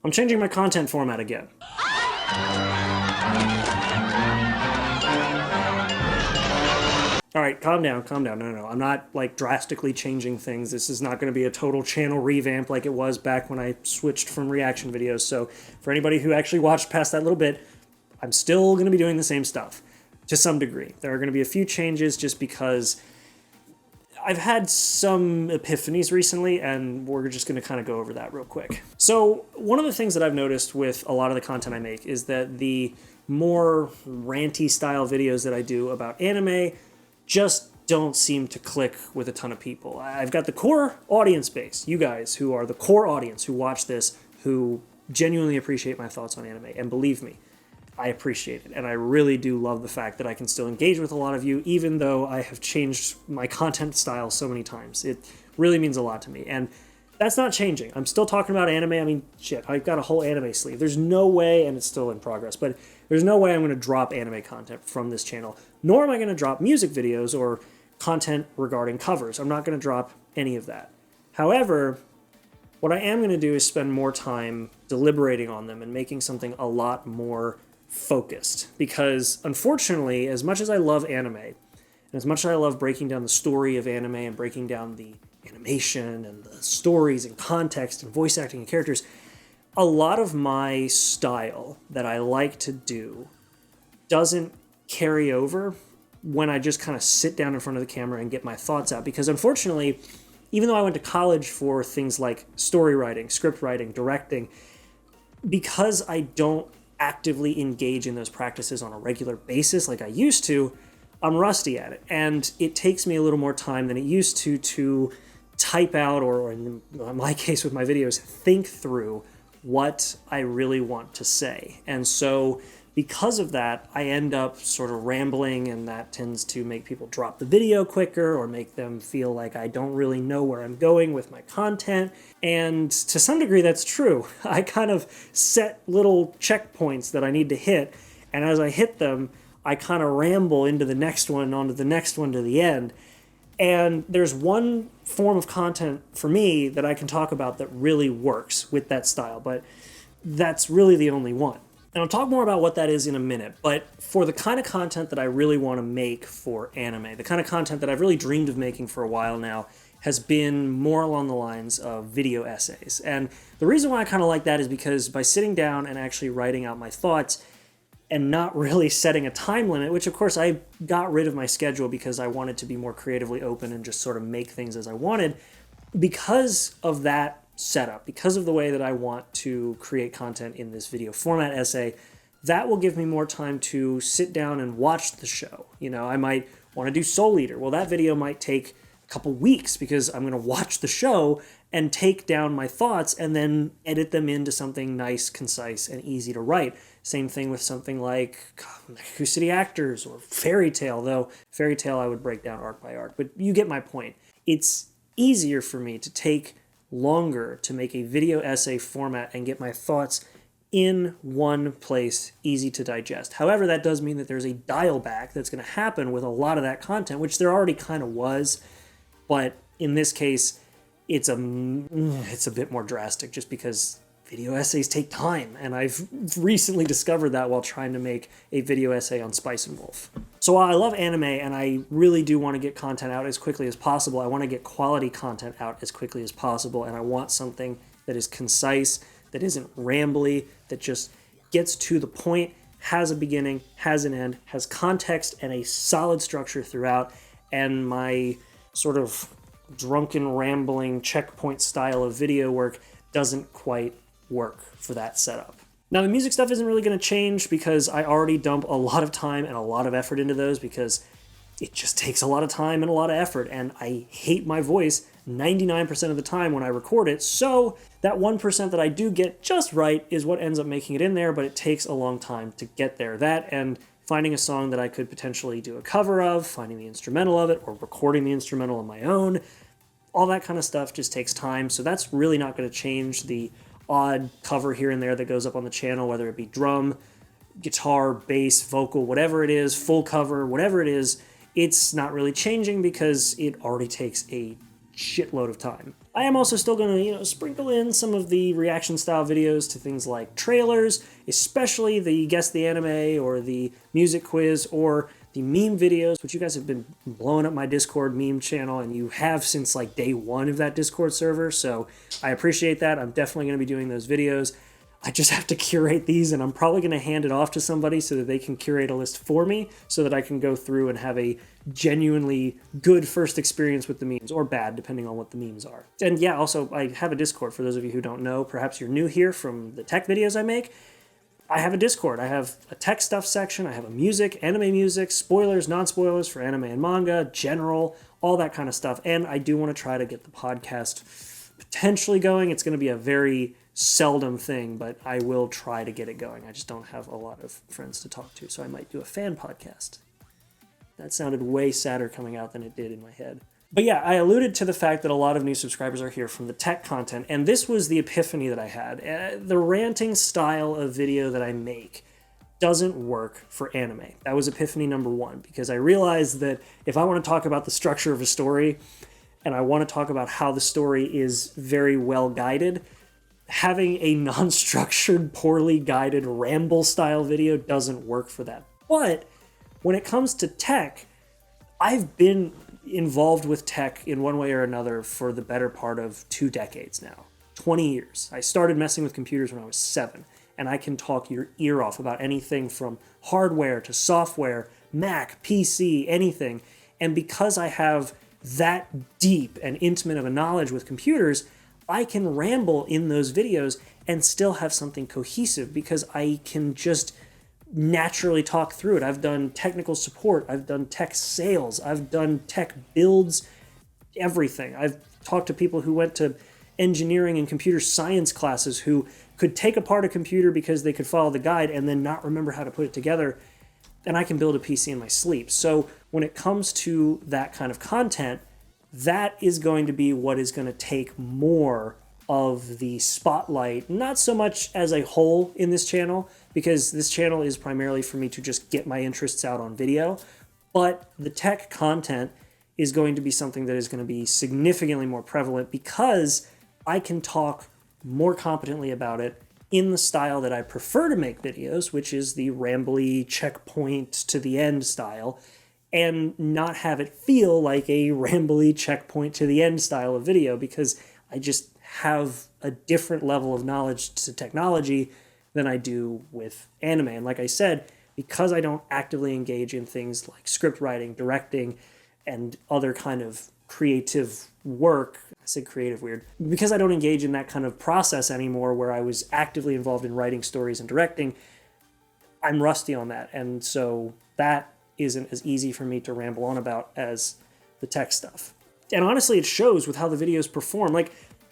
I'm changing my content format again. All right, calm down, calm down. No. I'm not like drastically changing things. This is not going to be a total channel revamp like it was back when I switched from reaction videos. So for anybody who actually watched past that little bit, I'm still going to be doing the same stuff to some degree. There are going to be a few changes just because I've had some epiphanies recently, and we're just going to kind of go over that real quick. So one of the things that I've noticed with a lot of the content I make is that the more ranty style videos that I do about anime just don't seem to click with a ton of people. I've got the core audience base, you guys who are the core audience who watch this, who genuinely appreciate my thoughts on anime, and believe me, I appreciate it, and I really do love the fact that I can still engage with a lot of you, even though I have changed my content style so many times. It really means a lot to me, and that's not changing. I'm still talking about anime. I mean, shit, I've got a whole anime sleeve. There's no way, and it's still in progress, but there's no way I'm going to drop anime content from this channel, nor am I going to drop music videos or content regarding covers. I'm not going to drop any of that. However, what I am going to do is spend more time deliberating on them and making something a lot more focused, because unfortunately, as much as I love anime, and as much as I love breaking down the story of anime and breaking down the animation and the stories and context and voice acting and characters, a lot of my style that I like to do doesn't carry over when I just kind of sit down in front of the camera and get my thoughts out, because unfortunately, even though I went to college for things like story writing, script writing, directing, because I don't actively engage in those practices on a regular basis like I used to, I'm rusty at it. And it takes me a little more time than it used to type out, or in my case with my videos, think through what I really want to say. And so because of that, I end up sort of rambling, and that tends to make people drop the video quicker or make them feel like I don't really know where I'm going with my content. And to some degree, that's true. I kind of set little checkpoints that I need to hit, and as I hit them, I kind of ramble into the next one, onto the next one, to the end. And there's one form of content for me that I can talk about that really works with that style, but that's really the only one. And I'll talk more about what that is in a minute, but for the kind of content that I really want to make for anime, the kind of content that I've really dreamed of making for a while now, has been more along the lines of video essays. And the reason why I kind of like that is because by sitting down and actually writing out my thoughts and not really setting a time limit, which of course I got rid of my schedule because I wanted to be more creatively open and just sort of make things as I wanted, because of that setup, because of the way that I want to create content in this video format essay, that will give me more time to sit down and watch the show. You know, I might want to do Soul Eater. Well, that video might take a couple weeks because I'm going to watch the show and take down my thoughts and then edit them into something nice, concise, and easy to write. Same thing with something like Who City Actors or Fairy Tail, though Fairy Tail I would break down arc by arc. But you get my point. It's easier for me to take longer to make a video essay format and get my thoughts in one place, easy to digest. However, that does mean that there's a dial back that's going to happen with a lot of that content, which there already kind of was, but in this case, it's a bit more drastic just because video essays take time, and I've recently discovered that while trying to make a video essay on Spice and Wolf. So while I love anime and I really do want to get content out as quickly as possible, I want to get quality content out as quickly as possible, and I want something that is concise, that isn't rambly, that just gets to the point, has a beginning, has an end, has context and a solid structure throughout, and my sort of drunken, rambling, checkpoint style of video work doesn't quite work for that setup. Now, the music stuff isn't really going to change because I already dump a lot of time and a lot of effort into those because it just takes a lot of time and a lot of effort, and I hate my voice 99% of the time when I record it, so that 1% that I do get just right is what ends up making it in there, but it takes a long time to get there. That and finding a song that I could potentially do a cover of, finding the instrumental of it, or recording the instrumental on my own, all that kind of stuff just takes time, so that's really not going to change. The odd cover here and there that goes up on the channel, whether it be drum, guitar, bass, vocal, whatever it is, full cover, whatever it is, it's not really changing because it already takes a shitload of time. I am also still going to, sprinkle in some of the reaction style videos to things like trailers, especially the Guess the Anime or the music quiz or the meme videos, which you guys have been blowing up my Discord meme channel, and you have since like day one of that Discord server, so I appreciate that. I'm definitely going to be doing those videos. I just have to curate these, and I'm probably going to hand it off to somebody so that they can curate a list for me so that I can go through and have a genuinely good first experience with the memes, or bad, depending on what the memes are. And yeah, also, I have a Discord for those of you who don't know. Perhaps you're new here from the tech videos I make. I have a Discord. I have a tech stuff section. I have a music, anime music, spoilers, non-spoilers for anime and manga, general, all that kind of stuff. And I do want to try to get the podcast potentially going. It's going to be a very seldom thing, but I will try to get it going. I just don't have a lot of friends to talk to, so I might do a fan podcast. That sounded way sadder coming out than it did in my head. But yeah, I alluded to the fact that a lot of new subscribers are here from the tech content, and this was the epiphany that I had. The ranting style of video that I make doesn't work for anime. That was epiphany number one, because I realized that if I want to talk about the structure of a story, and I want to talk about how the story is very well guided, having a non-structured, poorly guided ramble-style video doesn't work for that. But when it comes to tech, I've been involved with tech in one way or another for the better part of 2 decades now. 20 years. I started messing with computers when I was 7, and I can talk your ear off about anything from hardware to software, Mac, PC, anything. And because I have that deep and intimate of a knowledge with computers, I can ramble in those videos and still have something cohesive because I can just naturally talk through it. I've done technical support, I've done tech sales, I've done tech builds, everything. I've talked to people who went to engineering and computer science classes who could take apart a computer because they could follow the guide and then not remember how to put it together, and I can build a PC in my sleep. So when it comes to that kind of content, that is going to be what is going to take more of the spotlight, not so much as a whole in this channel, because this channel is primarily for me to just get my interests out on video, but the tech content is going to be something that is going to be significantly more prevalent because I can talk more competently about it in the style that I prefer to make videos, which is the rambly checkpoint to the end style, and not have it feel like a rambly checkpoint to the end style of video, because I just have a different level of knowledge to technology than I do with anime. And like I said, because I don't actively engage in things like script writing, directing, and other kind of creative work, I said creative weird, because I don't engage in that kind of process anymore where I was actively involved in writing stories and directing, I'm rusty on that. And so that isn't as easy for me to ramble on about as the tech stuff. And honestly, it shows with how the videos perform. Like,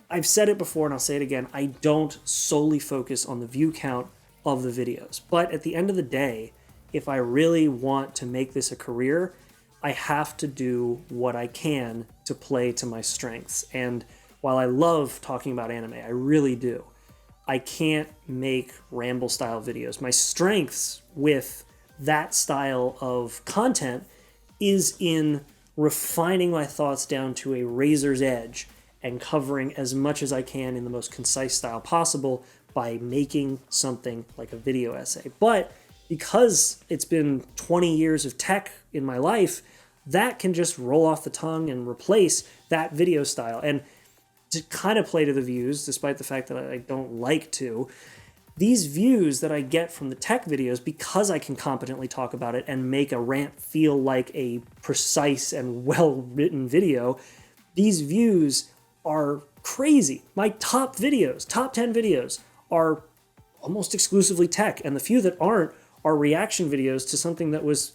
I've said it before and I'll say it again, I don't solely focus on the view count of the videos. But at the end of the day, if I really want to make this a career, I have to do what I can to play to my strengths. And while I love talking about anime, I really do, I can't make ramble style videos. My strengths with that style of content is in refining my thoughts down to a razor's edge and covering as much as I can in the most concise style possible by making something like a video essay. But because it's been 20 years of tech in my life, that can just roll off the tongue and replace that video style. And to kind of play to the views, despite the fact that I don't like to, these views that I get from the tech videos, because I can competently talk about it and make a rant feel like a precise and well-written video, these views are crazy. My top videos, top 10 videos, are almost exclusively tech, and the few that aren't are reaction videos to something that was,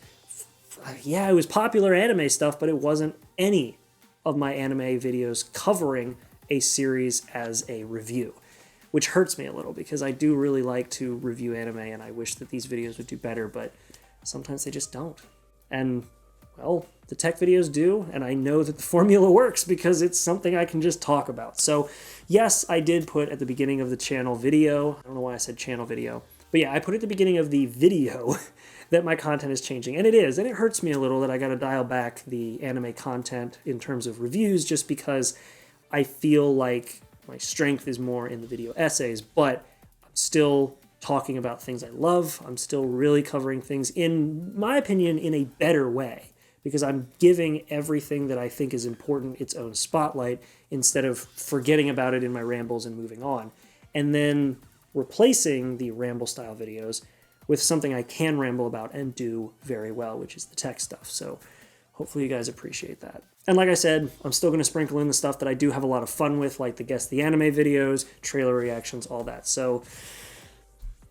yeah, it was popular anime stuff, but it wasn't any of my anime videos covering a series as a review, which hurts me a little because I do really like to review anime and I wish that these videos would do better, but sometimes they just don't. And, well, the tech videos do, and I know that the formula works because it's something I can just talk about. So, yes, I did put at the beginning of the channel video, I don't know why I said channel video, but yeah, I put at the beginning of the video that my content is changing, and it is, and it hurts me a little that I gotta dial back the anime content in terms of reviews just because I feel like my strength is more in the video essays, but I'm still talking about things I love. I'm still really covering things, in my opinion, in a better way, because I'm giving everything that I think is important its own spotlight instead of forgetting about it in my rambles and moving on. And then replacing the ramble style videos with something I can ramble about and do very well, which is the tech stuff. So hopefully you guys appreciate that. And like I said, I'm still going to sprinkle in the stuff that I do have a lot of fun with, like the Guess the Anime videos, trailer reactions, all that. So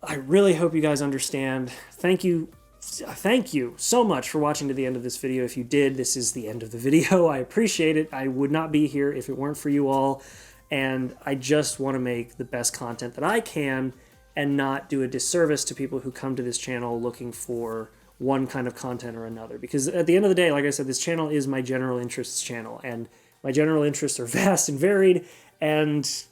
I really hope you guys understand. Thank you so much for watching to the end of this video. If you did, this is the end of the video. I appreciate it. I would not be here if it weren't for you all. And I just want to make the best content that I can and not do a disservice to people who come to this channel looking for one kind of content or another. Because at the end of the day, like I said, this channel is my general interests channel, and my general interests are vast and varied, and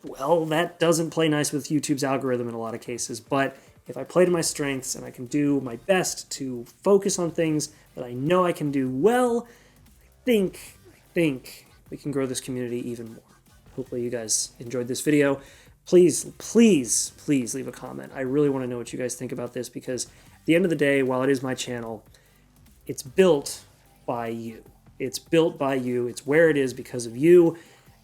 well, that doesn't play nice with YouTube's algorithm in a lot of cases. But if I play to my strengths and I can do my best to focus on things that I know I can do well, I think we can grow this community even more. Hopefully you guys enjoyed this video. Please leave a comment. I really want to know what you guys think about this, because at the end of the day, while it is my channel, it's built by you. It's built by you. It's where it is because of you.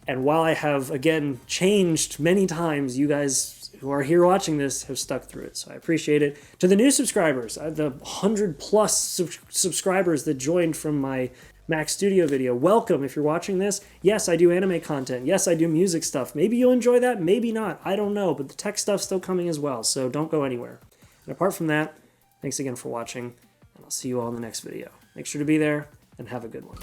And while I have, again, changed many times, you guys who are here watching this have stuck through it. So I appreciate it. To the new subscribers, the 100+ subscribers that joined from my Mac Studio video, welcome if you're watching this. Yes, I do anime content. Yes, I do music stuff. Maybe you'll enjoy that, maybe not. I don't know, but the tech stuff's still coming as well, so don't go anywhere. And apart from that, thanks again for watching, and I'll see you all in the next video. Make sure to be there, and have a good one.